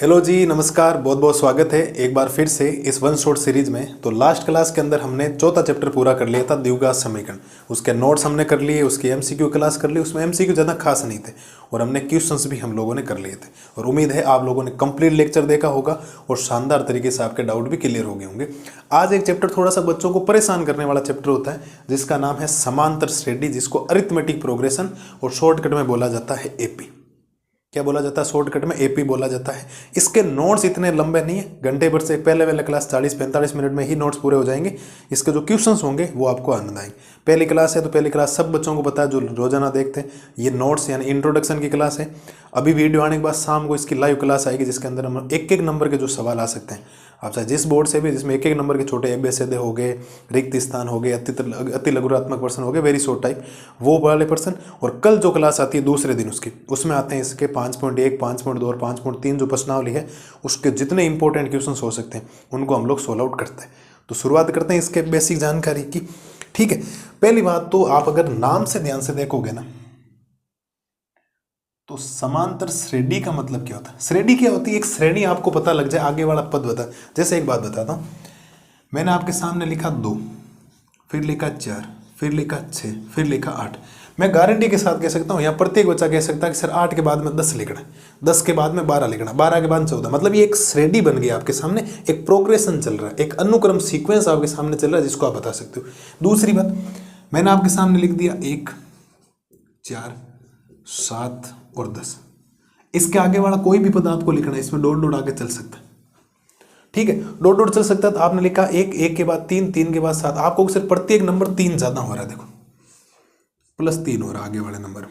Hello जी, नमस्कार। बहुत बहुत स्वागत है एक बार फिर से इस वन शॉट सीरीज में। तो लास्ट क्लास के अंदर हमने चौथा चैप्टर पूरा कर लिया था, द्विघात समीकरण। उसके नोट्स हमने कर लिए, उसकी एमसीक्यू क्लास कर ली। उसमें एमसीक्यू ज़्यादा खास नहीं थे और हमने क्वेश्चंस भी हम लोगों ने कर लिए थे। और उम्मीद है आप लोगों ने कंप्लीट लेक्चर देखा होगा और शानदार तरीके से आपके डाउट भी क्लियर हो गए होंगे। आज एक चैप्टर थोड़ा सा बच्चों को परेशान करने वाला चैप्टर होता है, जिसका नाम है समांतर श्रेणी, जिसको अरिथमेटिक प्रोग्रेशन और शॉर्टकट में बोला जाता है एपी। क्या बोला जाता है? शॉर्टकट में एपी बोला जाता है। इसके नोट्स इतने लंबे नहीं है, घंटे भर से पहले वाले क्लास 40-45 मिनट में ही नोट्स पूरे हो जाएंगे। इसके जो क्वेश्चंस होंगे वो आपको आनंद आएंगे। पहली क्लास है तो पहली क्लास सब बच्चों को पता है, जो रोजाना देखते हैं। ये नोट्स यानी इंट्रोडक्शन की क्लास है। अभी वीडियो आने के बाद शाम को इसकी लाइव क्लास आएगी, जिसके अंदर हम एक एक नंबर के जो सवाल आ सकते हैं, आप चाहे जिस बोर्ड से भी, जिसमें एक एक नंबर के छोटे एबीसीडी हो गए, रिक्त स्थान हो गए, अति लघुरात्मक प्रश्न हो गए, वेरी शॉर्ट टाइप, वो वाले प्रश्न। और कल जो क्लास आती है दूसरे दिन उसकी, उसमें आते हैं इसके 5.1, 5.2 और 5.3 जो प्रश्नावली है, उसके जितने इंपॉर्टेंट क्वेश्चन हो सकते हैं उनको हम लोग सोल्व आउट करते हैं। तो शुरुआत करते हैं इसके बेसिक जानकारी की। ठीक है, पहली बात तो आप अगर नाम से ध्यान से देखोगे ना, तो समांतर श्रेणी का मतलब क्या होता है? श्रेणी क्या होती है? एक श्रेणी आपको पता लग जाए, आगे वाला पद बता। जैसे एक बात बताता हूं, मैंने आपके सामने लिखा 2, फिर लिखा 4, फिर लिखा 6, फिर लिखा 8। मैं गारंटी के साथ कह सकता हूं, या प्रत्येक बच्चा कह सकता है कि सर 8 के बाद में 10 लिखना है, 10 के बाद में 12 लिखना, 12 के बाद 14। मतलब ये एक श्रेणी बन गई आपके सामने, एक प्रोग्रेशन चल रहा है, एक अनुक्रम सीक्वेंस आपके सामने चल रहा है, जिसको आप बता सकते हो। दूसरी बात, मैंने आपके सामने लिख दिया 1, 4, 7 और 10। इसके आगे वाला कोई भी पद आपको लिखना है, इसमें डॉट डॉट आगे चल सकता है। ठीक है, डॉट डॉट चल सकता है। तो आपने लिखा 1, 1 के बाद 3, 3 के बाद 7। आपको सिर्फ प्रत्येक नंबर 3 ज्यादा हो रहा है, देखो +3 हो रहा है आगे वाले नंबर।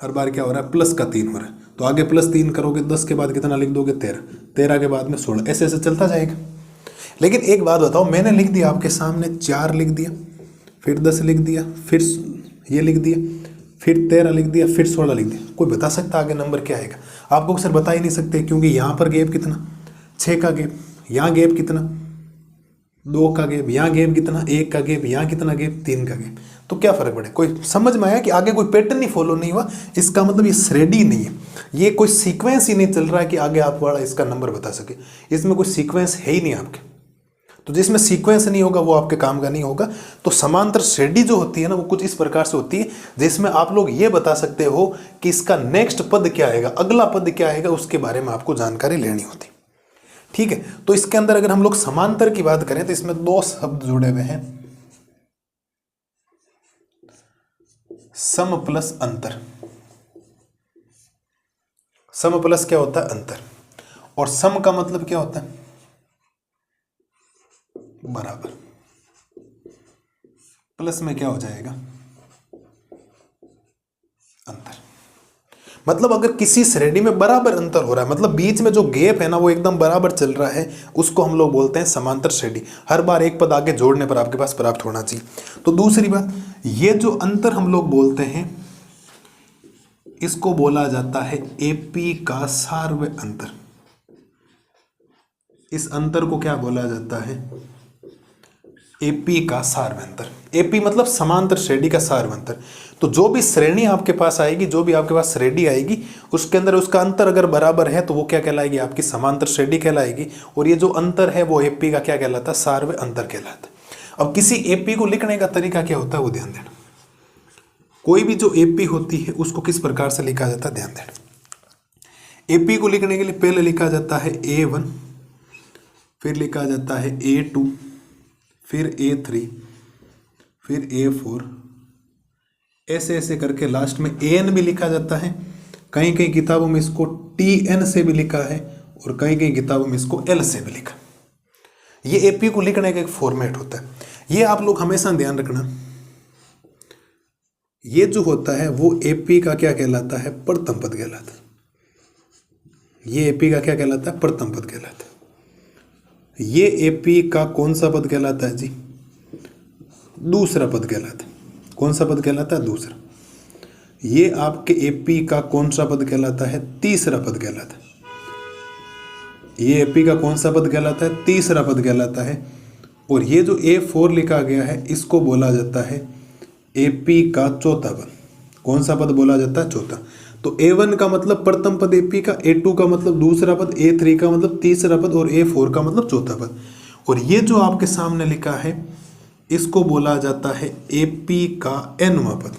हर बार क्या हो रहा है? प्लस का 3 हो रहा है। तो आगे +3 करोगे, 10 के बाद कितना लिख दोगे? 13, 13 के बाद में 16, ऐसे ऐसे चलता जाएगा। लेकिन एक बात बताओ, मैंने लिख दिया आपके सामने 4 लिख दिया, फिर 10 लिख दिया, फिर ये लिख दिया, फिर 13 लिख दिया, फिर 16 लिख दिया। कोई बता सकता आगे नंबर क्या आएगा? आपको सर बता ही नहीं सकते, क्योंकि यहाँ पर गैप कितना? 6 का गैप, यहाँ गैप कितना? 2 का गैप, यहाँ गैप कितना? 1 का गैप, यहाँ कितना गैप? 3 का गैप। तो क्या फर्क पड़े? कोई समझ में आया कि आगे कोई पैटर्न ही फॉलो नहीं हुआ? इसका मतलब ये श्रेणी नहीं है, ये कोई सीक्वेंस ही नहीं चल रहा है कि आगे आप वाला इसका नंबर बता सके। इसमें कोई सीक्वेंस है ही नहीं आपके। तो जिसमें सीक्वेंस नहीं होगा वो आपके काम का नहीं होगा। तो समांतर श्रेणी जो होती है ना, वो कुछ इस प्रकार से होती है, जिसमें आप लोग ये बता सकते हो कि इसका नेक्स्ट पद क्या आएगा, अगला पद क्या आएगा, उसके बारे में आपको जानकारी लेनी होती। ठीक है, तो इसके अंदर अगर हम लोग समांतर की बात करें तो इसमें 2 शब्द जुड़े हुए हैं, सम प्लस अंतर। सम प्लस क्या होता है? अंतर। और सम का मतलब क्या होता है? बराबर। प्लस में क्या हो जाएगा? अंतर। मतलब अगर किसी श्रेणी में बराबर अंतर हो रहा है, मतलब बीच में जो गैप है ना वो एकदम बराबर चल रहा है, उसको हम लोग बोलते हैं समांतर श्रेणी। हर बार एक पद आगे जोड़ने पर आपके पास प्राप्त होना चाहिए। तो दूसरी बात, ये जो अंतर हम लोग बोलते हैं, इसको बोला जाता है एपी का सार्वय अंतर। इस अंतर को क्या बोला जाता है? एपी का सार्वय अंतर। एपी मतलब समांतर श्रेणी का सार्वय अंतर। तो जो भी श्रेणी आपके पास आएगी, जो भी आपके पास श्रेणी आएगी, उसके अंदर उसका अंतर अगर बराबर है तो वो क्या कहलाएगी? आपकी समांतर श्रेणी कहलाएगी। और ये जो अंतर है वो एपी का क्या कहलाता है? सार्वय अंतर कहलाता है। अब किसी एपी को लिखने का तरीका क्या होता है वो ध्यान देना। कोई भी जो एपी होती है उसको किस प्रकार से लिखा जाता है ध्यान देना। एपी को लिखने के लिए पहले लिखा जाता है A1, फिर लिखा जाता है A2, फिर A3, फिर A4, ऐसे ऐसे करके लास्ट में AN भी लिखा जाता है। कई कई किताबों में इसको TN से भी लिखा है और कई कई किताबों में इसको L से भी लिखा। ये एपी को लिखने का एक फॉर्मेट होता है। ये आप लोग हमेशा ध्यान रखना, ये जो होता है वो एपी का क्या कहलाता है? प्रथम पद कहलाता है। ये एपी का क्या कहलाता है? प्रथम पद कहलाता है। ये एपी का कौन सा पद कहलाता है जी? दूसरा पद कहलाता है। कौन सा पद कहलाता है? दूसरा। ये आपके एपी का कौन सा पद कहलाता है? तीसरा पद कहलाता है। ये एपी का कौन सा पद कहलाता है? तीसरा पद कहलाता है। और ये जो A4 लिखा गया है, इसको बोला जाता है एपी का चौथा पद। कौन सा पद बोला जाता है? चौथा। तो A1 का मतलब प्रथम पद AP का, A2 का मतलब दूसरा पद, A3 का मतलब तीसरा पद और A4 का मतलब चौथा पद। और ये जो आपके सामने लिखा है इसको बोला जाता है AP का nवां पद।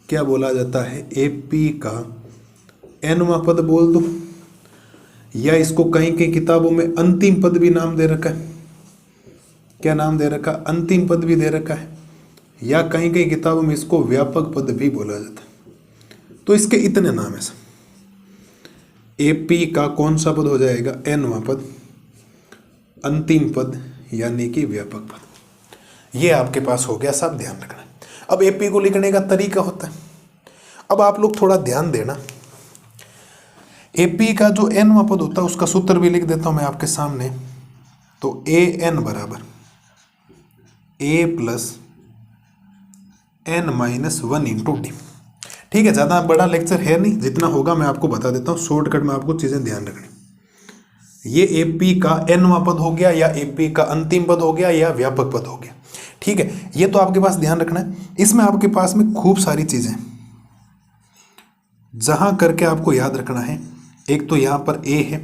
क्या बोला जाता है? AP का nवां पद बोल दो, या इसको कहीं कहीं किताबों में अंतिम पद भी नाम दे रखा है। क्या नाम दे रखा? अंतिम पद भी दे रखा है, या कहीं कहीं किताबों में इसको व्यापक पद भी बोला जाता है। तो इसके इतने नाम है सब। AP का कौन सा पद हो जाएगा? nवां पद, अंतिम पद यानी कि व्यापक पद। ये आपके पास हो गया, सब ध्यान रखना। अब AP को लिखने का तरीका होता है। अब आप लोग थोड़ा ध्यान देना, AP का जो nवां पद होता है उसका सूत्र भी लिख देता हूं मैं आपके सामने। तो AN बराबर A plus n-1 into D. ठीक है, ज़्यादा बड़ा लेक्चर है नहीं, जितना होगा मैं आपको बता देता हूँ, शॉर्टकट में आपको चीज़ें ध्यान रखनी। ये AP का nवां पद हो गया, या AP का अंतिम पद हो गया, या व्यापक पद हो गया। ठीक है, ये तो आपके पास ध्यान रखना है। इसमें आपके पास में खूब सारी चीज़ें जहाँ करके आपको याद रखना है। एक तो यहाँ पर A है,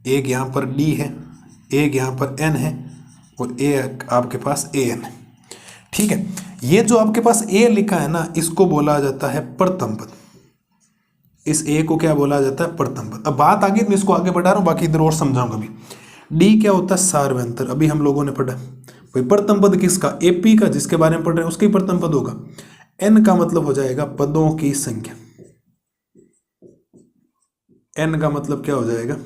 एक यहाँ पर D है, एक यहाँ पर N है, और एक आपके पास AN है। ठीक है, ये जो आपके पास A लिखा है ना, इसको बोला जाता है प्रथम पद। इस A को क्या बोला जाता है? प्रथम पद। अब बात आगे, मैं इसको आगे बढ़ा रहा हूँ, बाकी इधर और समझाऊंगा अभी। D क्या होता है? सार्वंतर। अभी हम लोगों ने पढ़ा भाई प्रथम पद किसका? AP का, जिसके बारे में पढ़ रहे हैं उसका ही प्रथम पद होगा। N का मतलब हो जाएगा पदों की संख्या। N का मतलब क्या हो जाएगा?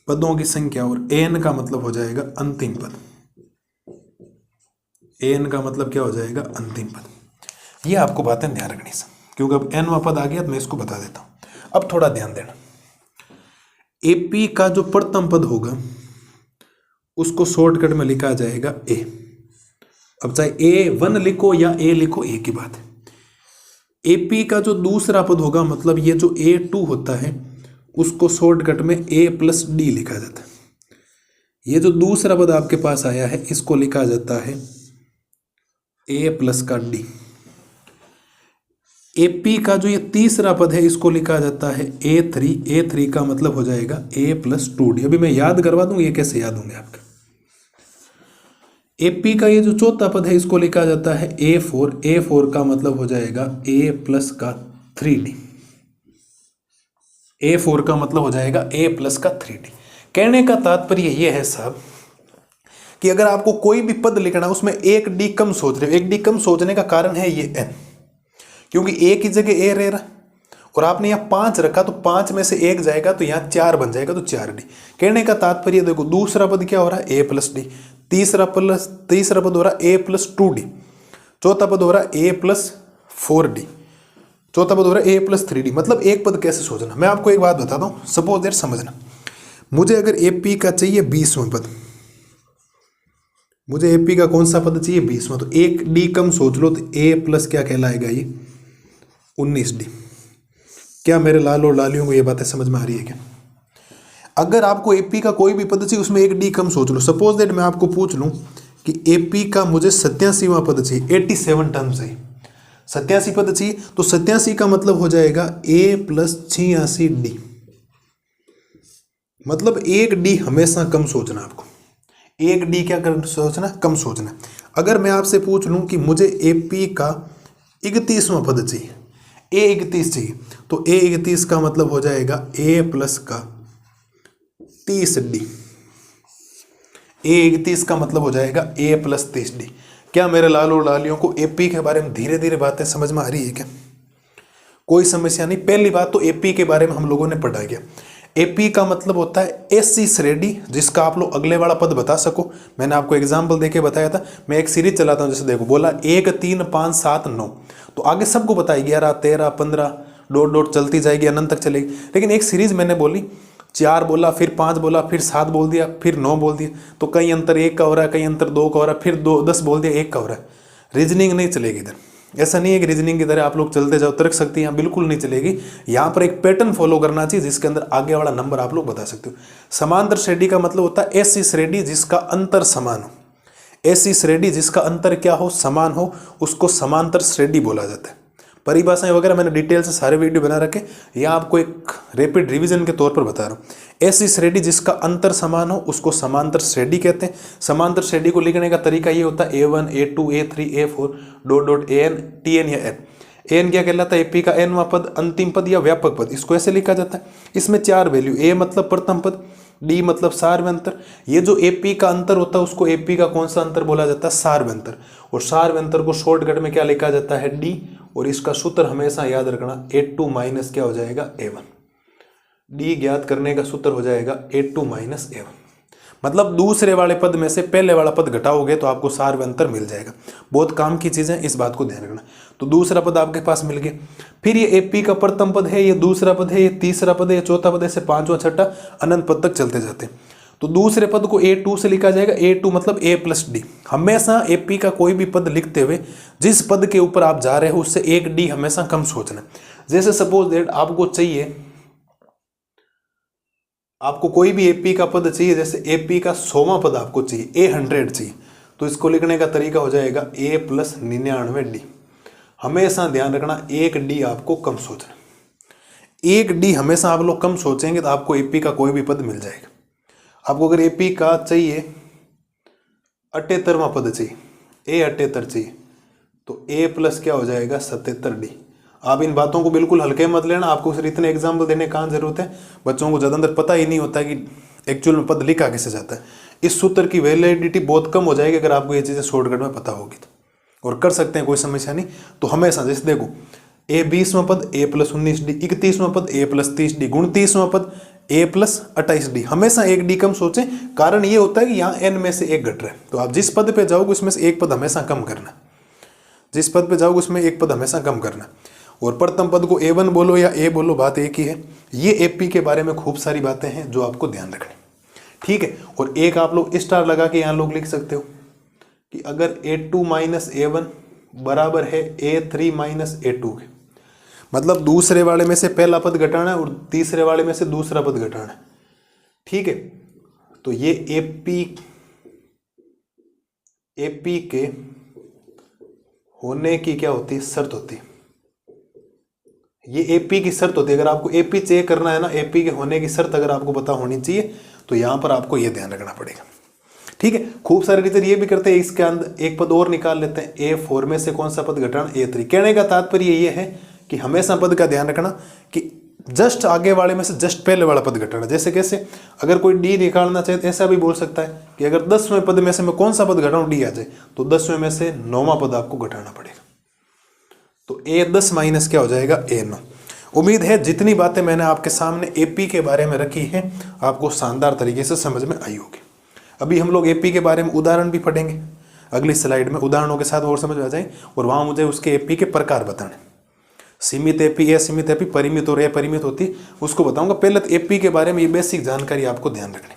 पदों की संख्या। और AN का मतलब हो जाएगा अंतिम पद। AN का मतलब क्या हो जाएगा? अंतिम पद। ये आपको बातें ध्यान रखनी है, क्योंकि अब nवां पद आ गया तो मैं इसको बता देता हूं। अब थोड़ा ध्यान देना, AP का जो प्रथम पद होगा उसको शॉर्टकट में लिखा जाएगा A। अब चाहे A1 लिखो या A लिखो, एक ही बात है। AP का जो दूसरा पद होगा, मतलब ये जो A2 होता है, उसको शॉर्टकट में A प्लस D लिखा जाता है। ये जो दूसरा पद आपके पास आया है इसको लिखा जाता है A प्लस का D। AP का जो ये तीसरा पद है इसको लिखा जाता है A3। A3 का मतलब हो जाएगा A प्लस 2D। अभी मैं याद करवा दूं, ये कैसे याद होंगे आपके। AP का ये जो चौथा पद है इसको लिखा जाता है A4। A4 का मतलब हो जाएगा A प्लस का 3D। A4 का मतलब हो जाएगा A प्लस का 3D। कहने का तात्पर्य ये है साहब कि अगर आपको कोई भी पद लिखना, उसमें एक D कम सोच रहे हो। एक D कम सोचने का कारण है ये N, क्योंकि A की जगह A रह रहा और आपने यहाँ 5 रखा, तो 5 में से 1 जाएगा तो यहाँ 4 बन जाएगा, तो 4D। कहने का तात्पर्य देखो, दूसरा पद क्या हो रहा है? A plus D। तीसरा पद हो रहा है A प्लस 2D। चौथा पद हो रहा है A प्लस 4D। चौथा पद हो रहा है A प्लस 3D। मतलब एक पद कैसे सोचना, मैं आपको एक बात बताता हूँ, सपोज देर समझना। मुझे अगर AP का चाहिए 20वां पद, मुझे AP का कौन सा पद चाहिए? 20वां। तो एक D कम सोच लो, तो A प्लस क्या कहलाएगा? ये 19D। क्या मेरे लाल और लालियों को ये बातें समझ में आ रही है क्या? अगर आपको AP का कोई भी पद चाहिए, उसमें एक D कम सोच लो। सपोज दैट मैं आपको पूछ लूं कि AP का मुझे 87वां पद चाहिए, 87 टर्म चाहिए, 87 पद चाहिए, तो 87 का मतलब हो जाएगा A प्लस 86D। मतलब एक D हमेशा कम सोचना आपको। एक D क्या कर सोचना? कम सोचना। अगर मैं आपसे पूछ लूं कि मुझे AP का 31वां पद चाहिए, A31 चाहिए, तो A31 का मतलब हो जाएगा A प्लस का 30D। A31 का मतलब हो जाएगा A प्लस 30D। क्या मेरे लाल और लालियों को AP के बारे में धीरे धीरे बातें समझ में आ रही है क्या? कोई समस्या नहीं। पहली बात तो AP के बारे में हम लोगों ने पढ़ा गया। AP का मतलब होता है ऐसी श्रेणी जिसका आप लोग अगले वाला पद बता सको। मैंने आपको एग्जाम्पल देके बताया था। मैं एक सीरीज चलाता हूँ, जैसे देखो, बोला 1 3 5 7 9, तो आगे सबको बताएगी 11 13 15 डॉट डॉट चलती जाएगी, अनंत तक चलेगी। लेकिन एक सीरीज मैंने बोली, 4 बोला, फिर 5 बोला, फिर 7 बोल दिया, फिर 9 बोल दिया, तो कहीं अंतर 1 का हो रहा है, कहीं अंतर 2 का हो रहा है, फिर 10 बोल दिया, 1 का हो रहा है। रीजनिंग नहीं चलेगी इधर। ऐसा नहीं है कि रीजनिंग की तरह आप लोग चलते जाओ तरक सकते हैं, यहाँ बिल्कुल नहीं चलेगी। यहाँ पर एक पैटर्न फॉलो करना चाहिए जिसके अंदर आगे वाला नंबर आप लोग बता सकते हो। समांतर श्रेणी का मतलब होता है ऐसी श्रेणी जिसका अंतर समान हो। ऐसी श्रेणी जिसका अंतर क्या हो? समान हो, उसको समांतर श्रेणी बोला जाता है। परिभाषाएं वगैरह मैंने डिटेल से सारे वीडियो बना रखे, या आपको एक रैपिड रिवीजन के तौर पर बता रहा हूँ। ऐसी श्रेणी जिसका अंतर समान हो उसको समांतर श्रेणी कहते हैं। समांतर श्रेणी को लिखने का तरीका ये होता है A1 A2 A3 A4 dot dot AN TN या N। एन क्या कहलाता है? एपी का एनवां पद, अंतिम पद या व्यापक पद, इसको ऐसे लिखा जाता है। इसमें 4 वैल्यू, ए मतलब प्रथम पद, डी मतलब सार्वंतर। ये जो एपी का अंतर होता है उसको एपी का कौन सा अंतर बोला जाता है? सार्वंतर। और सार्वंतर को शॉर्टकट में क्या लिखा जाता है? डी। और इसका सूत्र हमेशा याद रखना, A2 माइनस क्या हो जाएगा? A1। डी ज्ञात करने का सूत्र हो जाएगा A2 माइनस A1। मतलब दूसरे वाले पद में से पहले वाला पद घटाओगे तो आपको सार्वंतर मिल जाएगा। बहुत काम की चीज़ है, इस बात को ध्यान रखना। तो दूसरा पद आपके पास मिल गया। फिर ये एपी का प्रथम पद है, ये दूसरा पद है, ये तीसरा पद है, ये चौथा पद है, ऐसे पांचवा छठा अनंत पद तक चलते जाते हैं। तो दूसरे पद को A2 से लिखा जाएगा। A2 मतलब A प्लस डी। हमेशा एपी का कोई भी पद लिखते हुए जिस पद के ऊपर आप जा रहे हो उससे एक डी हमेशा कम सोचना। जैसे सपोज दैट आपको चाहिए, आपको कोई भी एपी का पद चाहिए, जैसे एपी का 100वां पद आपको चाहिए, A100 चाहिए, तो इसको लिखने का तरीका हो जाएगा A प्लस 99 डी। हमेशा ध्यान रखना, एक डी आपको कम सोचना। एक डी हमेशा आप लोग कम सोचेंगे तो आपको एपी का कोई भी पद मिल जाएगा। आपको अगर एपी का चाहिए 78वां पद चाहिए, A78 चाहिए, तो A प्लस क्या हो जाएगा? 77 डी। आप इन बातों को बिल्कुल हल्के मत लेना, आपको सिर्फ इतने एग्जाम्पल देने का जरूरत है। बच्चों को ज़्यादा अंदर पता ही नहीं होता कि एक्चुअल में पद लिखा कैसे जाता है। इस सूत्र की वैलिडिटी बहुत कम हो जाएगी अगर आपको ये चीज़ें शॉर्टकट में पता होगी तो, और कर सकते हैं, कोई समस्या नहीं। तो हमेशा जैसे देखो, A 20वां पद A प्लस 19 डी, 31वां पद A प्लस 30 डी, 29वां पद A प्लस 28 डी। हमेशा एक डी कम सोचें। कारण ये होता है कि यहाँ n में से एक घट रहा है, तो आप जिस पद पे जाओगे उसमें से एक पद हमेशा कम करना। जिस पद पे जाओगे उसमें एक पद हमेशा कम करना। और प्रथम पद को A1 बोलो या A बोलो, बात एक ही है। ये एपी के बारे में खूब सारी बातें हैं जो आपको ध्यान रखनी, ठीक है। और एक आप लोग स्टार लगा के यहाँ लोग लिख सकते हो कि अगर A2 माइनस A1 बराबर है A3 माइनस A2 के, मतलब दूसरे वाले में से पहला पद घटाना है और तीसरे वाले में से दूसरा पद घटाना है, ठीक है। तो ये एपी के होने की क्या होती है? शर्त होती है। ये एपी की शर्त होती है। अगर आपको एपी चेक करना है ना, एपी के होने की शर्त अगर आपको पता होनी चाहिए, तो यहां पर आपको ये ध्यान रखना पड़ेगा, ठीक है। खूब सारे टीचर ये भी करते हैं, इसके अंदर एक पद और निकाल लेते हैं, A4 में से कौन सा पद घटाना? A3। कहने का तात्पर्य ये है कि हमेशा पद का ध्यान रखना कि जस्ट आगे वाले में से जस्ट पहले वाला पद घटाना। जैसे कैसे? अगर कोई डी निकालना चाहे तो ऐसा भी बोल सकता है कि अगर 10वें पद में से मैं कौन सा पद घटाऊं, डी आ जाए, तो 10वें में से 9वां पद आपको घटाना पड़ेगा। तो A10 माइनस क्या हो जाएगा? A9। उम्मीद है जितनी बातें मैंने आपके सामने एपी के बारे में रखी हैं आपको शानदार तरीके से समझ में आई होगी। अभी हम लोग एपी के बारे में उदाहरण भी पढ़ेंगे अगली स्लाइड में, उदाहरणों के साथ और समझ में आ जाए। और वहाँ मुझे उसके एपी के प्रकार बताने, सीमित एपी, असीमित एपी, परिमित और अपरिमित होती, उसको बताऊंगा। पहले तो एपी के बारे में ये बेसिक जानकारी आपको ध्यान रखनी।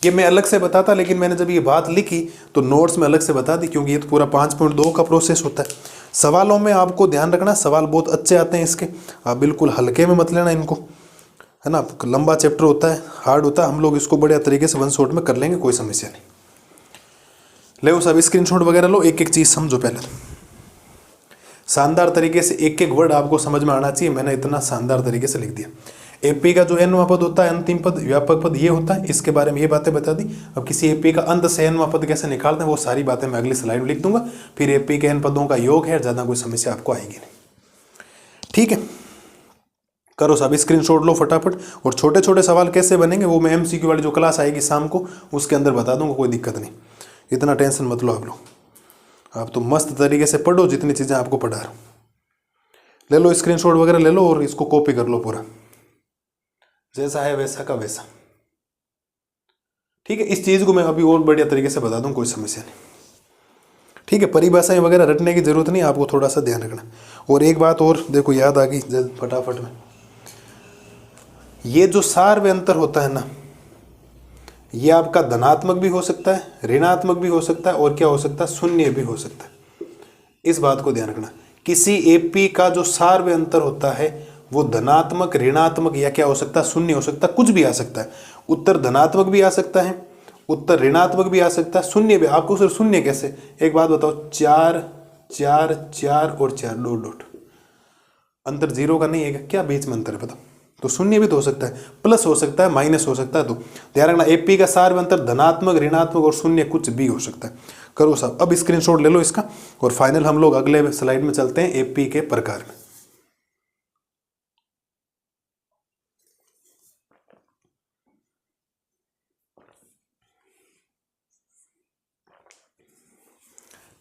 ये मैं अलग से बताता, लेकिन मैंने जब ये बात लिखी तो नोट्स में अलग से बता दी, क्योंकि ये तो पूरा 5.2 का प्रोसेस होता है। सवालों में आपको ध्यान रखना, सवाल बहुत अच्छे आते हैं इसके, आप बिल्कुल हल्के में मत लेना इनको, है ना। लंबा चैप्टर होता है, हार्ड होता है, हम लोग इसको बढ़िया तरीके से वन शॉट में कर लेंगे, कोई समस्या नहीं। ले सब स्क्रीनशॉट वगैरह लो, एक एक चीज़ समझो। पहले शानदार तरीके से एक एक वर्ड आपको समझ में आना चाहिए, मैंने इतना शानदार तरीके से लिख दिया। एपी का जो एनवां पद होता है, अंतिम पद, व्यापक पद, ये होता है, इसके बारे में ये बातें बता दी। अब किसी एपी का अंत से एनवां पद कैसे निकालते हैं वो सारी बातें मैं अगली स्लाइड में लिख दूंगा। फिर एपी के एन पदों का योग है, ज़्यादा कोई समस्या आपको आएगी नहीं, ठीक है। करो सब स्क्रीनशॉट लो फटाफट। और छोटे छोटे सवाल कैसे बनेंगे वो मैं MCQ वाली जो क्लास आएगी शाम को उसके अंदर बता दूंगा, कोई दिक्कत नहीं, इतना टेंशन मत लो आप लोग। आप तो मस्त तरीके से पढ़ो, जितनी चीज़ें आपको पढ़ा रहा हूँ। ले लो स्क्रीनशॉट वगैरह ले लो और इसको कॉपी कर लो पूरा, जैसा है वैसा का वैसा, ठीक है। इस चीज़ को मैं अभी और बढ़िया तरीके से बता दूं, कोई समस्या नहीं, ठीक है। परिभाषाएं वगैरह रटने की जरूरत नहीं, आपको थोड़ा सा ध्यान रखना। और एक बात और देखो याद आ गई जल्द फटाफट में, ये जो सार्वंतर होता है ना, ये आपका धनात्मक भी हो सकता है, ऋणात्मक भी हो सकता है, और क्या हो सकता है? शून्य भी हो सकता है। इस बात को ध्यान रखना, किसी एपी का जो सार्वंतर होता है वो धनात्मक, ऋणात्मक या क्या हो सकता है? शून्य हो सकता है, कुछ भी आ सकता है। उत्तर धनात्मक भी आ सकता है, उत्तर ऋणात्मक भी आ सकता है, शून्य भी। आपको सिर्फ शून्य कैसे? एक बात बताओ, 4 4 4 और 4 डॉट डॉट, अंतर 0 का नहीं है क्या, बीच में अंतर है पता, तो शून्य भी तो हो सकता है, प्लस हो सकता है, माइनस हो सकता है। तो ध्यान रखना एपी का सार में अंतर धनात्मक, ऋणात्मक और शून्य कुछ भी हो सकता है। करो साहब, अब स्क्रीनशॉट ले लो इसका, और फाइनल हम लोग अगले स्लाइड में चलते हैं एपी के प्रकार में।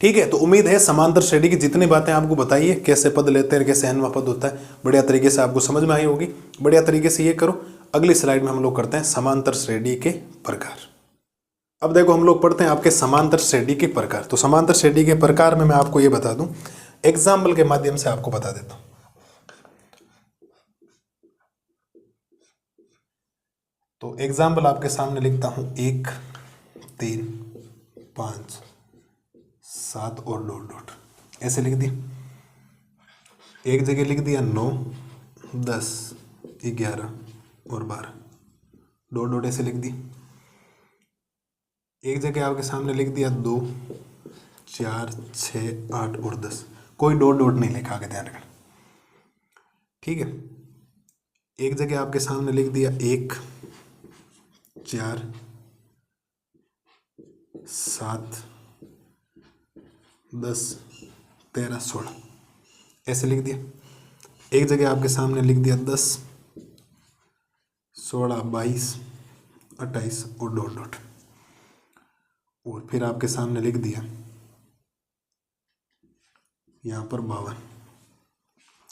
ठीक है, तो उम्मीद है समांतर श्रेणी की जितनी बातें आपको बताइए, कैसे पद लेते हैं, कैसे nवां पद होता है, बढ़िया तरीके से आपको समझ में आई होगी। बढ़िया तरीके से ये करो। अगली स्लाइड में हम लोग करते हैं समांतर श्रेणी के प्रकार। अब देखो हम लोग पढ़ते हैं आपके समांतर श्रेणी के प्रकार। तो समांतर श्रेणी के प्रकार में मैं आपको ये बता दूं, एग्जाम्पल के माध्यम से आपको बता देता हूं। तो एग्जाम्पल आपके सामने लिखता हूं, 1 3 5 7 और डॉट डॉट, ऐसे लिख दी। एक जगह लिख दिया 9 10 11 और 12, डॉट डॉट ऐसे लिख दी। एक जगह आपके सामने लिख दिया 2 4 6 8 और 10, कोई डॉट डॉट नहीं लिखा, आगे ध्यान रखना। ठीक है, एक जगह आपके सामने लिख दिया 1 4 7 10 13 16, ऐसे लिख दिया। एक जगह आपके सामने लिख दिया 10 16 22 28 और डॉट डॉट, और फिर आपके सामने लिख दिया यहाँ पर 52,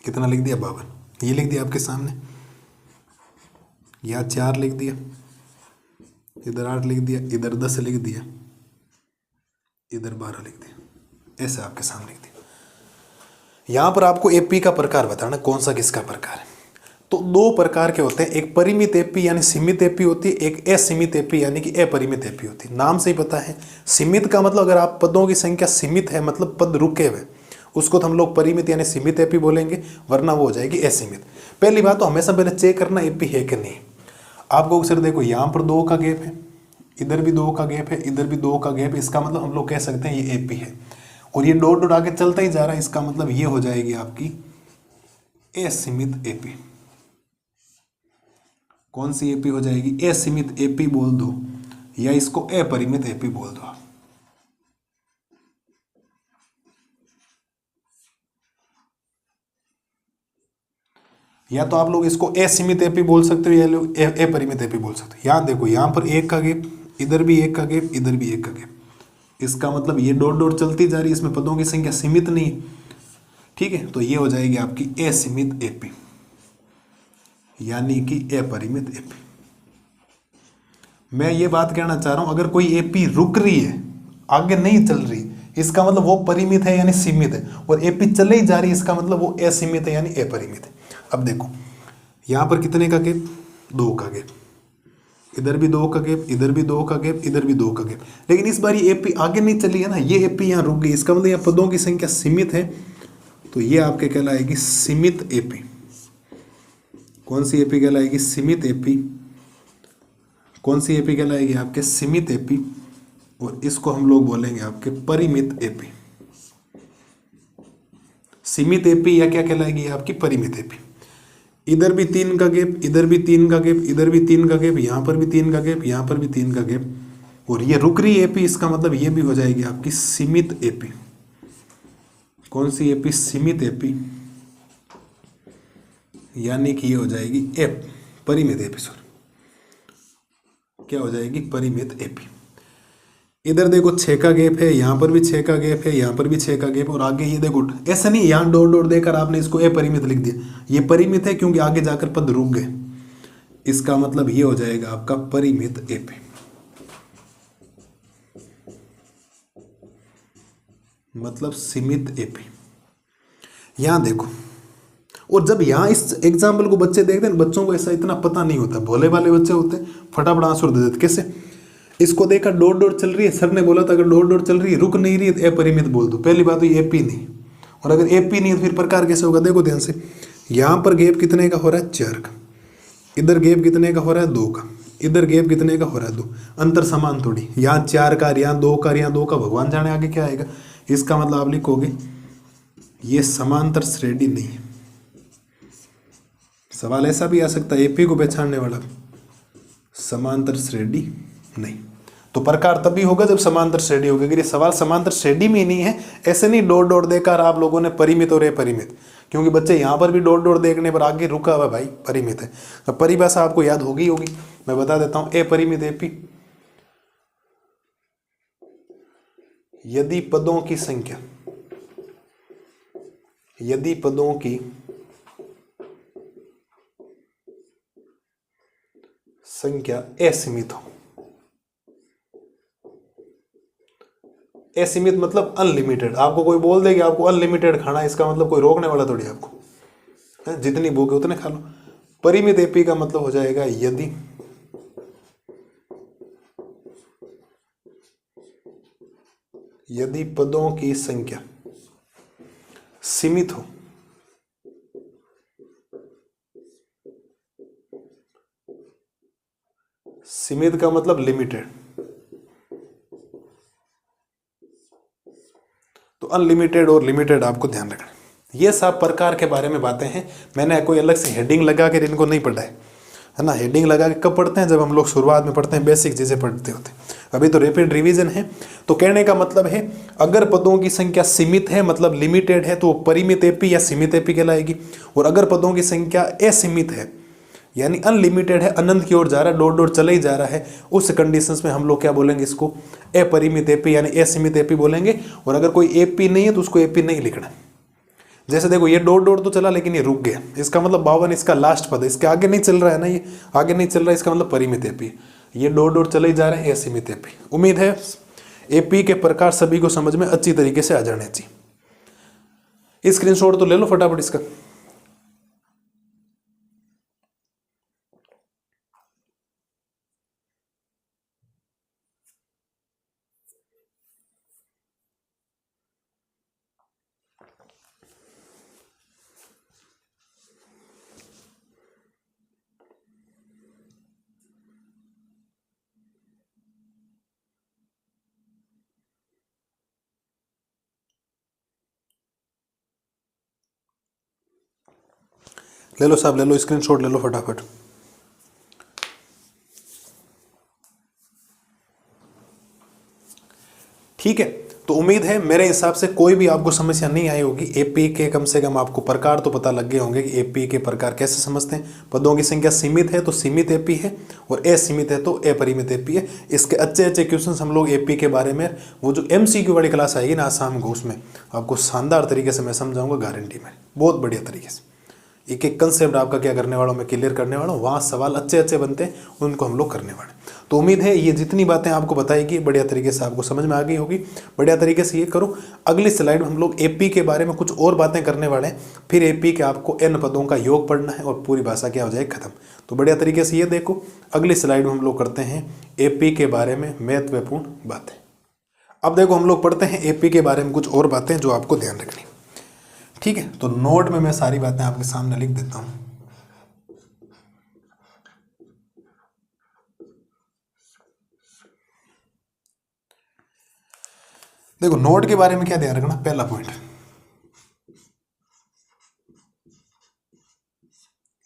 कितना लिख दिया 52, ये लिख दिया आपके सामने। यहाँ 4 लिख दिया, इधर 8 लिख दिया, इधर 10 लिख दिया, इधर 12 लिख दिया, ऐसे आपके सामने लिख दिया। यहाँ पर आपको एपी का प्रकार बताना, कौन सा किसका प्रकार है। तो दो प्रकार के होते हैं, एक परिमित एपी यानी सीमित एपी होती है, एक असीमित एपी यानी कि अपरिमित एपी होती है। नाम से ही पता है, सीमित का मतलब अगर आप पदों की संख्या सीमित है, मतलब पद रुके हुए, उसको तो हम लोग परिमित यानी सीमित एपी बोलेंगे, वरना वो हो जाएगी असीमित। पहली बात तो हमेशा पहले चेक करना एपी है कि नहीं। आपको सर देखो यहाँ पर 2 का गैप है, इधर भी 2 का गैप है, इधर भी 2 का गैप है, इसका मतलब हम लोग कह सकते हैं ये एपी है। और ये डॉट डॉट आगे चलता ही जा रहा है, इसका मतलब ये हो जाएगी आपकी असीमित एपी। कौन सी एपी हो जाएगी, असीमित एपी बोल दो, या इसको अपरिमित एपी बोल दो। या तो आप लोग इसको असीमित एपी बोल सकते हो, या लोग अपरिमित एपी बोल सकते हो। यहाँ देखो, यहाँ पर 1 का गैप, इधर भी 1 का गैप, इधर भी 1 का गैप, इसका मतलब ये डॉट डॉट चलती जा रही है, इसमें पदों की संख्या सीमित नहीं है। ठीक है, तो ये हो जाएगी आपकी असीमित एपी यानी कि अपरिमित एपी। मैं ये बात कहना चाह रहा हूं, अगर कोई एपी रुक रही है, आगे नहीं चल रही, इसका मतलब वो परिमित है यानी सीमित है, और एपी चले ही जा रही है, इसका मतलब वो असीमित है यानी अपरिमित है। अब देखो यहां पर कितने का गैप, 2 का गैप, इधर भी 2 का गैप, इधर भी 2 का गैप, इधर भी 2 का गैप, लेकिन इस बार ये एपी आगे नहीं चली है ना, ये एपी यहाँ रुक गई, इसका मतलब यहाँ पदों की संख्या सीमित है, तो ये आपके कहलाएगी सीमित एपी। कौन सी एपी कहलाएगी, सीमित एपी। कौन सी एपी कहलाएगी, आपके सीमित एपी, और इसको हम लोग बोलेंगे आपके परिमित एपी। सीमित एपी या क्या कहलाएगी, आपकी परिमित एपी। इधर भी 3 का गैप, इधर भी 3 का गैप, इधर भी 3 का गैप, यहाँ पर भी 3 का गैप, यहाँ पर भी 3 का गैप, और ये रुक रही एपी, इसका मतलब ये भी हो जाएगी आपकी सीमित एपी। कौन सी एपी, सीमित एपी, यानी कि ये हो जाएगी परिमित एपी। सॉरी, क्या हो जाएगी, परिमित एपी। इधर देखो 6 का गैप है, यहाँ पर भी 6 का गैप है, यहाँ पर भी 6 का गैप, और आगे ये देखो ऐसा नहीं, यहाँ डॉट डॉट देकर आपने इसको अपरिमित लिख दिया, ये परिमित है क्योंकि आगे जाकर पद रुक गए, इसका मतलब ये हो जाएगा आपका परिमित एपी। मतलब सीमित एपी। यहाँ देखो, और जब यहाँ इस एग्जाम्पल को बच्चे देखते हैं, बच्चों को ऐसा इतना पता नहीं होता, भोले वाले बच्चे होते हैं, फटाफट आंसर दे देते। कैसे, इसको देखा डॉट डॉट चल रही है, सर ने बोला था अगर डॉट डॉट चल रही है, रुक नहीं रही है, तो अपरिमित बोल दो। पहली बात तो ये एपी नहीं, और अगर एपी नहीं है तो फिर प्रकार कैसे होगा, देखो ध्यान से। यहाँ पर गैप कितने का हो रहा है, 4 का, इधर गैप कितने का हो रहा है, 2 का, इधर गैप कितने का हो रहा है, 2, अंतर समान थोड़ी, यहाँ 4 का, यहाँ 2 का, यहाँ 2 का, भगवान जाने आगे क्या आएगा। इसका मतलब आप लिखोगे ये समांतर श्रेणी नहीं है। सवाल ऐसा भी आ सकता है एपी को पहचानने वाला, समांतर श्रेणी नहीं। तो प्रकार तभी होगा जब समांतर श्रेणी होगी। अगर ये सवाल समांतर श्रेणी में ही नहीं है, ऐसे नहीं डॉट डॉट देकर आप लोगों ने परिमित और अपरिमित, क्योंकि बच्चे यहाँ पर भी डॉट डॉट देखने पर आगे रुका हुआ भाई परिमित है। तो परिभाषा आपको याद होगी मैं बता देता हूं। अपरिमित एपी यदि पदों की संख्या असीमित हो। असीमित मतलब अनलिमिटेड। आपको कोई बोल दे कि आपको अनलिमिटेड खाना है, इसका मतलब कोई रोकने वाला थोड़ी आपको, जितनी भूख है उतने खा लो। परिमित एपी का मतलब हो जाएगा यदि पदों की संख्या सीमित हो, सीमित का मतलब लिमिटेड, तो अनलिमिटेड और लिमिटेड आपको ध्यान रखना। ये सब प्रकार के बारे में बातें हैं। मैंने कोई अलग से हेडिंग लगा के इनको नहीं पढ़ा है ना। हेडिंग लगा के कब पढ़ते हैं? जब हम लोग शुरुआत में पढ़ते हैं, बेसिक चीजें पढ़ते होते हैं। अभी तो रैपिड रिवीजन है। तो कहने का मतलब है अगर पदों की संख्या सीमित है मतलब लिमिटेड है तो वो परिमित एपी या सीमित एपी कहलाएगी। और अगर पदों की संख्या असीमित है यानी अनलिमिटेड है, अनंत की ओर जा रहा है, डॉट डॉट चला ही जा रहा है, उस कंडीशंस में हम लोग क्या बोलेंगे? इसको अपरिमित एपी यानी असीमित एपी बोलेंगे। और अगर कोई एपी नहीं है तो उसको एपी नहीं लिखना। जैसे देखो ये डॉट डॉट तो चला लेकिन ये रुक गया, इसका मतलब 52 इसका लास्ट पद है, इसके आगे नहीं चल रहा है ना, ये आगे नहीं चल रहा है, इसका मतलब परिमित एपी। ये डॉट डॉट चले ही जा रहे हैं, असीमित एपी। उम्मीद है एपी के प्रकार सभी को समझ में अच्छी तरीके से आ जाने चाहिए। स्क्रीनशॉट तो ले लो फटाफट इसका। ले लो साहब, ले लो स्क्रीनशॉट, ले लो फटाफट। ठीक है, तो उम्मीद है मेरे हिसाब से कोई भी आपको समस्या नहीं आई होगी। एपी के कम से कम आपको प्रकार तो पता लग गए होंगे कि एपी के प्रकार कैसे समझते हैं। पदों की संख्या सीमित है तो सीमित एपी है और असीमित है तो अपरिमित एपी है। इसके अच्छे अच्छे क्वेश्चंस हम लोग एपी के बारे में, वो जो एमसीक्यू वाली क्लास आएगी ना शाम को, उसमें आपको शानदार तरीके से मैं समझाऊंगा, गारंटी में, बहुत बढ़िया तरीके से। एक एक कंसेप्ट आपका क्या करने वाला हूँ मैं, क्लियर करने वाला हूँ। वहाँ सवाल अच्छे अच्छे बनते हैं, उनको हम लोग करने वाले। तो उम्मीद है ये जितनी बातें आपको बताएगी बढ़िया तरीके से आपको समझ में आ गई होगी। बढ़िया तरीके से ये करो। अगली स्लाइड में हम लोग एपी के बारे में कुछ और बातें करने वाले हैं। फिर एपी के आपको n पदों का योग पढ़ना है और पूरी भाषा क्या हो जाए खत्म। तो बढ़िया तरीके से ये देखो। अगली स्लाइड में हम लोग करते हैं एपी के बारे में महत्वपूर्ण बातें। अब देखो हम लोग पढ़ते हैं एपी के बारे में कुछ और बातें जो आपको ध्यान रखनी। ठीक है, तो नोट में मैं सारी बातें आपके सामने लिख देता हूं। देखो नोट के बारे में क्या ध्यान रखना। पहला पॉइंट,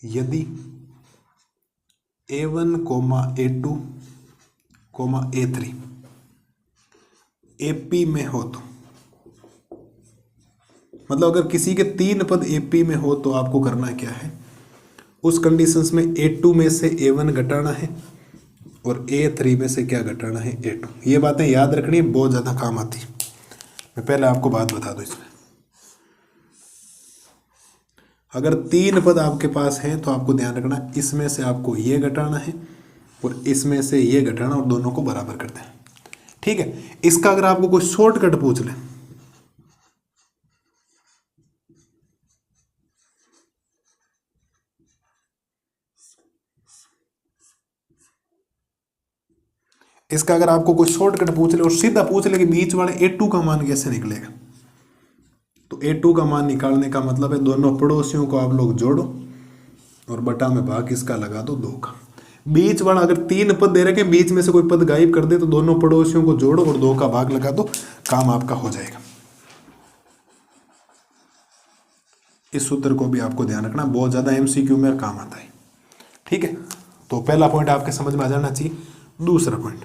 यदि A1, A2, A3 एपी में हो तो, मतलब अगर किसी के 3 पद एपी में हो तो आपको करना क्या है, उस कंडीशंस में A2 में से A1 घटाना है और A3 में से क्या घटाना है, A2। ये बातें याद रखनी, बहुत ज़्यादा काम आती। मैं पहले आपको बात बता दूं, इसमें अगर 3 पद आपके पास हैं तो आपको ध्यान रखना इसमें से आपको ये घटाना है और इसमें से ये घटाना और दोनों को बराबर कर दें। ठीक है, इसका अगर आपको कोई शॉर्टकट पूछ ले, इसका अगर आपको कोई शॉर्टकट पूछ ले और सीधा पूछ ले कि बीच वाले A2 का मान कैसे निकलेगा, तो A2 का मान निकालने का मतलब है दोनों पड़ोसियों को आप लोग जोड़ो और बटा में भाग इसका लगा दो 2 का। बीच वाला अगर 3 पद दे रखे, बीच में से कोई पद गायब कर दे तो दोनों पड़ोसियों को जोड़ो और 2 का भाग लगा दो, काम आपका हो जाएगा। इस सूत्र को भी आपको ध्यान रखना, बहुत ज़्यादा एमसीक्यू में काम आता है। ठीक है, तो पहला पॉइंट आपके समझ में आ जाना चाहिए। दूसरा पॉइंट,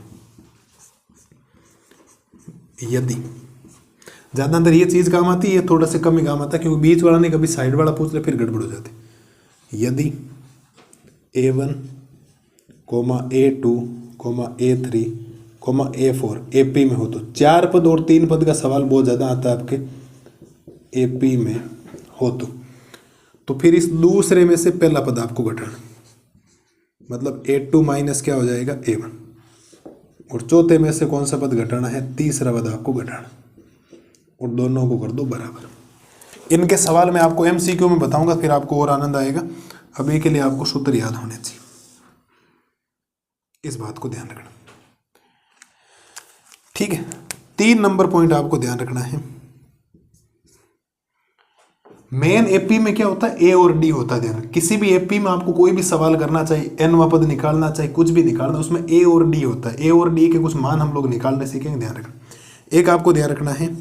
यदि ज़्यादा अंदर ये चीज़ काम आती है, ये थोड़ा सा कम ही काम आता है, क्योंकि बीच वाला नहीं, कभी साइड वाला पूछ ले फिर गड़बड़ हो जाती। यदि A1, A2, A3, A4 AP में हो तो 4 पद और 3 पद का सवाल बहुत ज़्यादा आता है आपके AP में हो तो फिर इस दूसरे में से पहला पद आपको घटाना, मतलब A2 माइनस क्या हो जाएगा A1, और चौथे में से कौन सा पद घटाना है, तीसरा पद आपको घटाना, और दोनों को कर दो बराबर। इनके सवाल मैं आपको MCQ में बताऊंगा, फिर आपको और आनंद आएगा। अभी के लिए आपको सूत्र याद होने चाहिए, इस बात को ध्यान रखना। ठीक है, 3 नंबर पॉइंट आपको ध्यान रखना है। मेन एपी में क्या होता है, ए और डी होता है। ध्यान, किसी भी एपी में आपको कोई भी सवाल करना चाहिए, एनवा पद निकालना चाहिए, कुछ भी निकालना, उसमें ए और डी होता है। ए और डी के कुछ मान हम लोग निकालने सीखेंगे, ध्यान रखना। एक आपको ध्यान रखना है,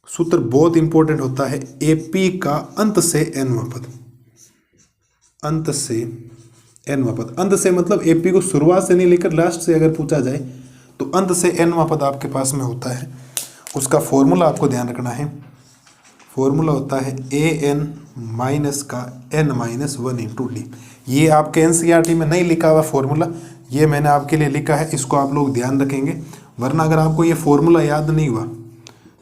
सूत्र बहुत इंपॉर्टेंट होता है, एपी का अंत से एनवा पद, अंत से एनवा पद। अंत से मतलब एपी को शुरुआत से नहीं लेकर लास्ट से अगर पूछा जाए तो अंत से एनवा पद आपके पास में होता है। उसका फॉर्मूला आपको ध्यान रखना है, फॉर्मूला होता है an माइनस का n-1 इंटू डी। ये आपके एनसीईआरटी में नहीं लिखा हुआ फॉर्मूला, ये मैंने आपके लिए लिखा है, इसको आप लोग ध्यान रखेंगे, वरना अगर आपको ये फॉर्मूला याद नहीं हुआ,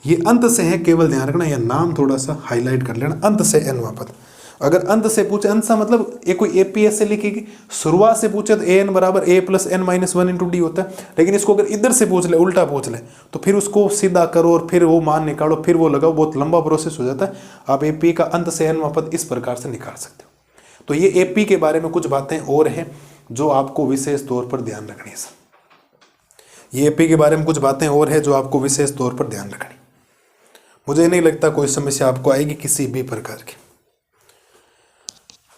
ये अंत से है, केवल ध्यान रखना, यह नाम थोड़ा सा हाईलाइट कर लेना, अंत से एनवा पद। अगर अंत से पूछे, अंत सा मतलब ये कोई एपीएस से लिखेगी, शुरुआत से पूछे तो an बराबर a plus n-1 into D होता है। लेकिन इसको अगर इधर से पूछ ले, उल्टा पूछ ले, तो फिर उसको सीधा करो और फिर वो मान निकालो, फिर वो लगाओ, बहुत लंबा प्रोसेस हो जाता है। आप एपी का अंत से एनवा पद इस प्रकार से निकाल सकते हो। तो ये एपी के बारे में कुछ बातें और हैं जो आपको विशेष तौर पर ध्यान रखनी है। ये एपी के बारे में कुछ बातें और है जो आपको विशेष तौर पर ध्यान रखनी। मुझे नहीं लगता कोई समस्या आपको आएगी किसी भी प्रकार की।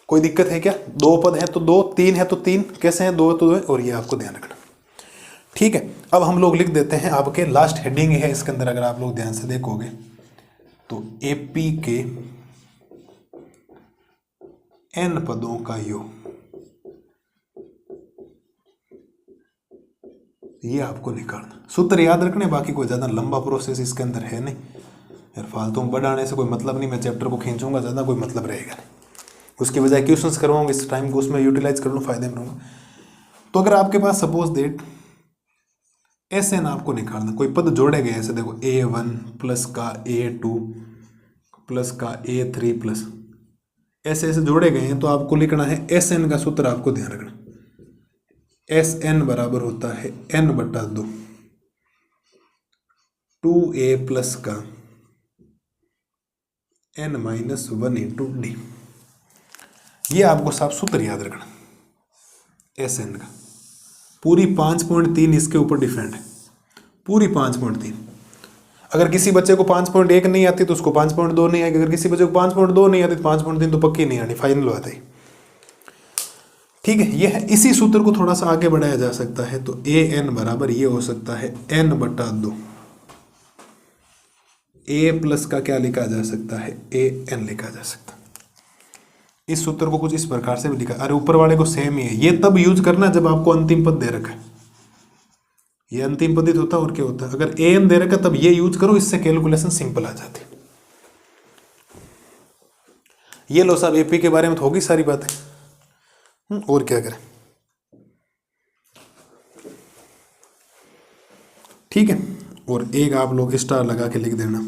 कोई दिक्कत है क्या? 2 पद है तो 2, 3 है तो 3, कैसे हैं 2 तो 2, और ये आपको ध्यान रखना। ठीक है, अब हम लोग लिख देते हैं, आपके लास्ट हेडिंग है इसके अंदर, अगर आप लोग ध्यान से देखोगे तो एपी के n पदों का योग, ये आपको निकालना। सूत्र याद रखने, बाकी कोई ज़्यादा लंबा प्रोसेस इसके अंदर है नहीं यार, फालतू में बढ़ाने से कोई मतलब नहीं। मैं चैप्टर को खींचूंगा ज़्यादा, कोई मतलब रहेगा नहीं, उसके बजाय क्वेश्चंस करवाऊंगा, इस टाइम को उसमें यूटिलाइज कर लूँ, फायदे में रहूँगा। तो अगर आपके पास सपोज डेट SN आपको निकालना, कोई पद जोड़े गए ऐसे, देखो A1 प्लस का A2 प्लस का A3 प्लस, ऐसे ऐसे जोड़े गए हैं, तो आपको लिखना है SN का सूत्र आपको ध्यान रखना। SN बराबर होता है n/2 2a प्लस का n-1 इंटू डी। ये आपको साफ सूत्र याद रखना SN का। पूरी 5.3 इसके ऊपर डिफेंड है, पूरी 5.3। अगर किसी बच्चे को 5.1 नहीं आती तो उसको 5.2 नहीं आएगी, अगर किसी बच्चे को 5.2 नहीं आती तो 5.3 तो पक्की नहीं आनी, फाइनल बात है। ठीक है, ये है। इसी सूत्र को थोड़ा सा आगे बढ़ाया जा सकता है, तो AN बराबर ये हो सकता है n/2। A प्लस का क्या लिखा जा सकता है, AN लिखा जा सकता है। इस सूत्र को कुछ इस प्रकार से भी लिखा, अरे ऊपर वाले को सेम ही है। ये तब यूज करना जब आपको अंतिम पद दे रखा है, ये अंतिम पद होता है और क्या होता है। अगर AN दे रखा तब ये यूज करो, इससे कैलकुलेशन सिंपल आ जाती। ये लो साहब, एपी के बारे में तो होगी सारी बातें, और क्या करें। ठीक है, और एक आप लोग स्टार लगा के लिख देना,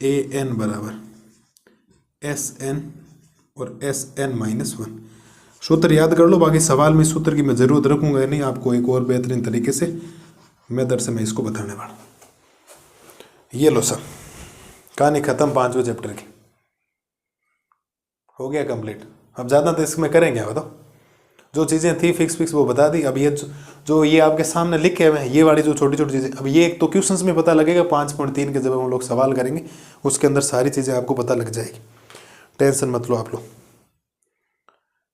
AN बराबर SN और SN-1। सूत्र याद कर लो, बाकी सवाल में सूत्र की मैं ज़रूरत रखूंगा या नहीं, आपको एक और बेहतरीन तरीके से मेथड से मैं इसको बताने वाला। ये लो सब, कहानी ख़त्म 5वें चैप्टर की, हो गया कंप्लीट। अब ज़्यादा तो इसमें करेंगे, बताओ। जो चीज़ें थी फिक्स वो बता दी। अब ये जो ये आपके सामने लिखे हुए हैं, ये वाली जो छोटी छोटी चीज़ें, अब ये एक तो क्वेश्चंस में पता लगेगा 5.3 के, जब हम लोग सवाल करेंगे उसके अंदर सारी चीज़ें आपको पता लग जाएगी। टेंशन मत लो आप लोग,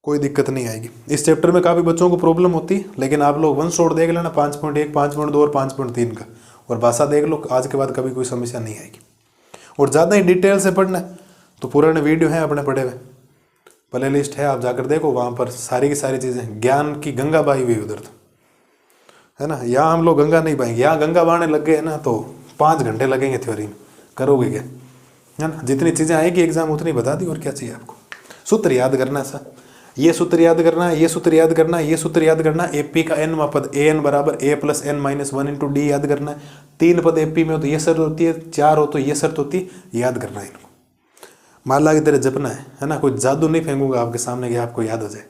कोई दिक्कत नहीं आएगी। इस चैप्टर में काफ़ी बच्चों को प्रॉब्लम होती है, लेकिन आप लोग वन शॉट देख लेना 5.1, 5.2 और 5.3 का, और भाषा देख लो, आज के बाद कभी कोई समस्या नहीं आएगी। और ज़्यादा ही डिटेल से पढ़ना है तो पुराने वीडियो हैं अपने पड़े हुए, प्ले लिस्ट है, आप जाकर देखो, वहाँ पर सारी की सारी चीज़ें, ज्ञान की गंगा बही हुई उधर तो, है ना। यहाँ हम लोग गंगा नहीं पाएंगे, यहाँ गंगा बहाने लग गए ना तो 5 घंटे लगेंगे थ्योरी में, करोगे क्या, है ना। जितनी चीज़ें आएगी एग्जाम उतनी बता दी, और क्या चाहिए आपको। सूत्र याद करना है सर, ये सूत्र याद करना है, ये सूत्र याद करना है, ये सूत्र याद करना है। एपी का n पद an बराबर a plus n minus 1 into D याद करना है। 3 पद एपी में हो तो ये शर्त होती है, 4 हो तो ये शर्त होती है, याद करना है इनको। माला की तरह जपना है ना। कोई जादू नहीं फेंकूंगा आपके सामने कि आपको याद हो जाए,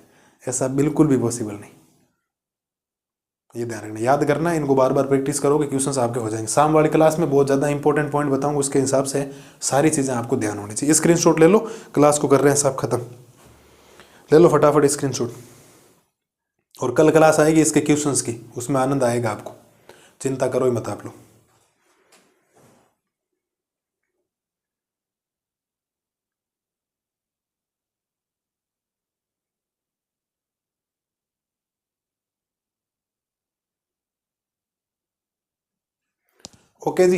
ऐसा बिल्कुल भी पॉसिबल नहीं। ये ध्यान रखना, याद करना है, इनको बार बार प्रैक्टिस करोगे, क्वेश्चंस आपके हो जाएंगे। शाम वाली क्लास में बहुत ज़्यादा इंपॉर्टेंट पॉइंट बताऊंगा, उसके हिसाब से सारी चीज़ें आपको ध्यान होनी चाहिए। स्क्रीनशॉट ले लो, क्लास को कर रहे हैं सब खत्म, ले लो फटाफट स्क्रीनशॉट। और कल क्लास आएगी इसके क्वेश्चंस की, उसमें आनंद आएगा आपको, चिंता करो ही मत आप लोग। ओके जी,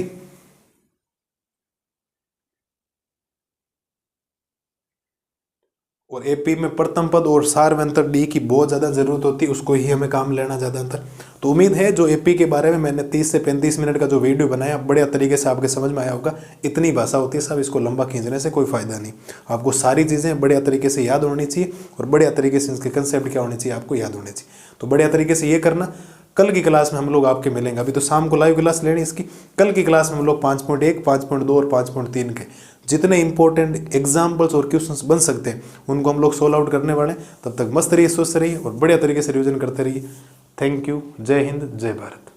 और एपी में प्रथम पद और सार्वंतर डी की बहुत ज़्यादा जरूरत होती है, उसको ही हमें काम लेना ज़्यादातर। तो उम्मीद है जो एपी के बारे में मैंने 30 से 35 मिनट का जो वीडियो बनाया, बढ़िया तरीके से आपके समझ में आया होगा। इतनी भाषा होती है साहब, इसको लंबा खींचने से कोई फायदा नहीं। आपको सारी चीज़ें बढ़िया तरीके से याद होनी चाहिए, और बढ़िया तरीके से इसके कंसेप्ट क्या होने चाहिए आपको याद होने चाहिए। तो बढ़िया तरीके से ये करना। कल की क्लास में हम लोग आपके मिलेंगे, अभी तो शाम को लाइव क्लास लेनी इसकी। कल की क्लास में हम लोग 5.1, 5.2 और 5.3 के जितने इंपॉर्टेंट एग्जाम्पल्स और क्वेश्चंस बन सकते हैं उनको हम लोग सोल्व आउट करने वाले हैं। तब तक मस्त रहिए, स्वस्थ रहिए और बढ़िया तरीके से रिविजन करते रहिए। Thank you. जय हिंद, जय भारत।